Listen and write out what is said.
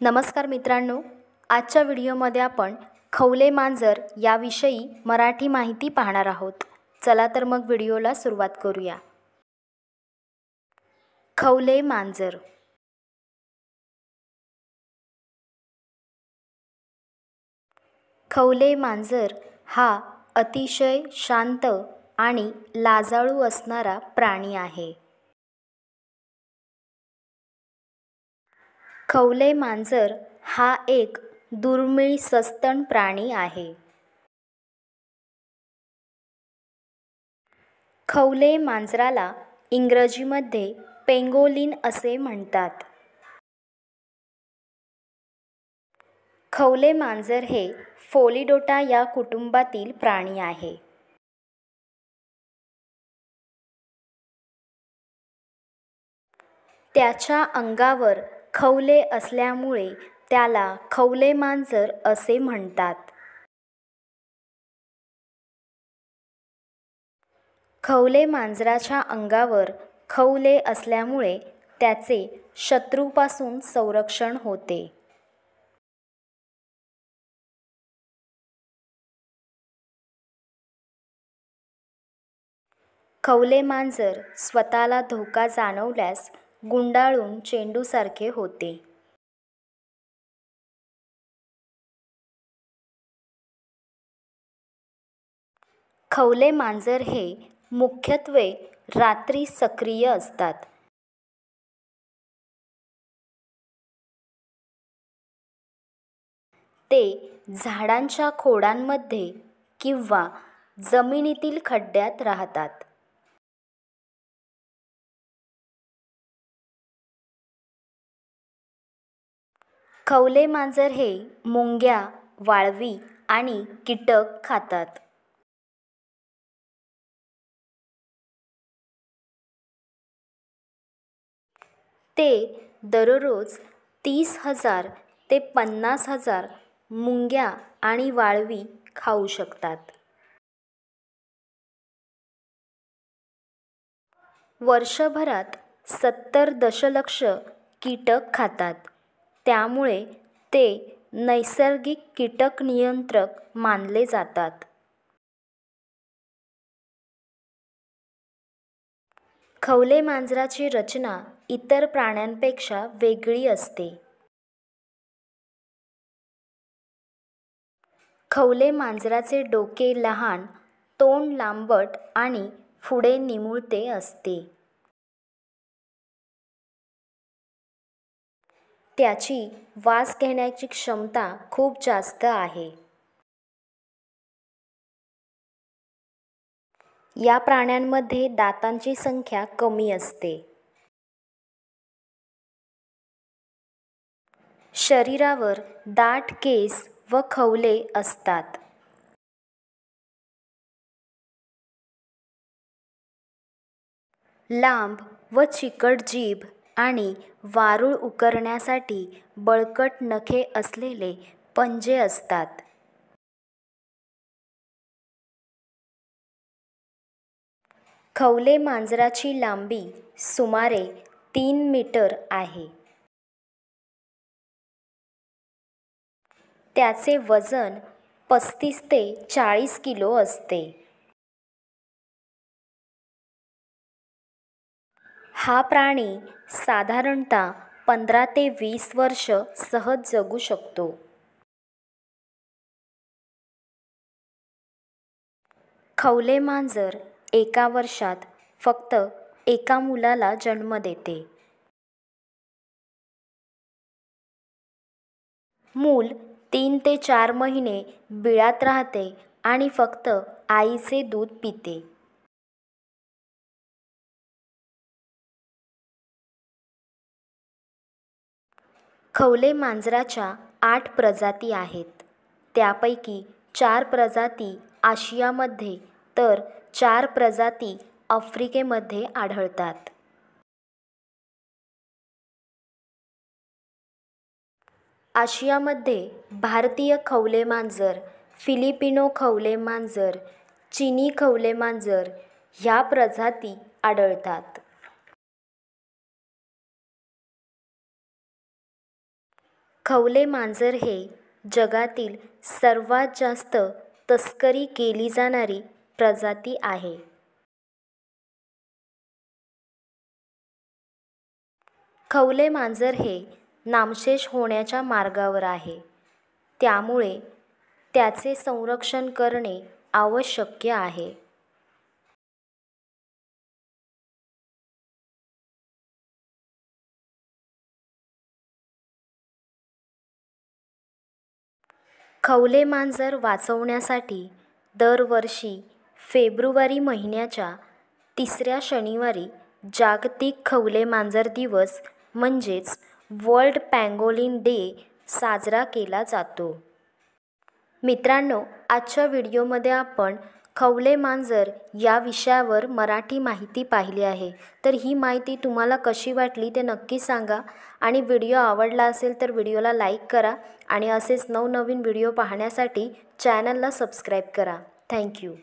नमस्कार मित्रांनो, आजच्या व्हिडिओमध्ये आपण खवले मांजर याविषयी मराठी माहिती पाहणार आहोत. चला तर मग व्हिडिओला सुरुवात करूया. खवले मांजर. खवले मांजर हा अतिशय शांत आणि लाजाळू असणारा प्राणी आहे. खवले मांजर हा एक दुर्मिळ सस्तन प्राणी आहे. खवले मांजराला इंग्रजीमध्ये पेंगोलिन असे म्हणतात. खवले मांजर हे फोलिडोटा या कुटुंबातील प्राणी आहे. त्याच्या अंगावर खवले असल्यामुळे त्याला खवले मांजर असे म्हणतात. खवले मांजराच्या अंगावर खवले असल्यामुळे त्याचे शत्रूपासून संरक्षण होते. खवले मांजर स्वतःला धोका जाणवल्यास गुंडाळून चेंडूसारखे होते. खवले मांजर हे मुख्यत्वे रात्री सक्रिय असतात. ते झाडांच्या खोडांमध्ये किंवा जमिनीतील खड्ड्यात राहतात. खवले मांजर हे मुंग्या, वाळवी आणि कीटक खातात. ते दररोज 30,000 ते 50,000 मुंग्या आणि वाळवी खाऊ शकतात. वर्षभरात 70 दशलक्ष कीटक खातात. त्यामुळे ते नैसर्गिक कीटक नियंत्रक मानले जातात. खवले मांजराची रचना इतर प्राण्यांपेक्षा वेगळी असते. खवले मांजराचे डोके लहान, तोंड लांबट आणि पुढे निमुळते असते. त्याची वास घेण्याची क्षमता खूप जास्त आहे. या प्राण्यांमध्ये दातांची संख्या कमी असते. शरीरावर दाट केस व खवले असतात. लांब व चिकट जीभ आणि वारूळ उकरण्यासाठी बळकट नखे असलेले पंजे असतात. खवले मांजराची लांबी सुमारे 3 मीटर आहे. त्याचे वजन 35 ते 40 किलो असते. हा प्राणी साधारणतः 15 ते 20 वर्ष सहज जगू शकतो. खवले मांजर एका वर्षात फक्त एका मुलाला जन्म देते. मूल 3 ते 4 महिने बिळात राहते आणि फक्त आईचे दूध पिते. खवले मांजराच्या 8 प्रजाती आहेत. त्यापैकी 4 प्रजाती आशियामध्ये तर 4 प्रजाती आफ्रिकेमध्ये आढळतात. आशियामध्ये भारतीय खवले मांजर, फिलिपिनो खवले मांजर, चिनी खवले मांजर ह्या प्रजाती आढळतात. खवले मांजर हे जगातील सर्वात जास्त तस्करी केली जाणारी प्रजाती आहे. खवले मांजर हे नामशेष होण्याच्या मार्गावर आहे, त्यामुळे त्याचे संरक्षण करणे आवश्यक आहे. खवले मांजर वाचवण्यासाठी दरवर्षी फेब्रुवारी महिन्याच्या 3ऱ्या शनिवारी जागतिक खवले मांजर दिवस म्हणजेच वर्ल्ड पँगोलिन डे साजरा केला जातो. मित्रांनो, आजच्या व्हिडिओमध्ये आपण खवले मांजर या विषयावर मराठी माहिती पाहिली आहे. तर ही माहिती तुम्हाला कशी वाटली ते नक्की सांगा आणि व्हिडिओ आवडला असेल तर व्हिडिओला लाईक करा आणि असेच नवनवीन व्हिडिओ पाहण्यासाठी चॅनलला सबस्क्राईब करा. थँक्यू.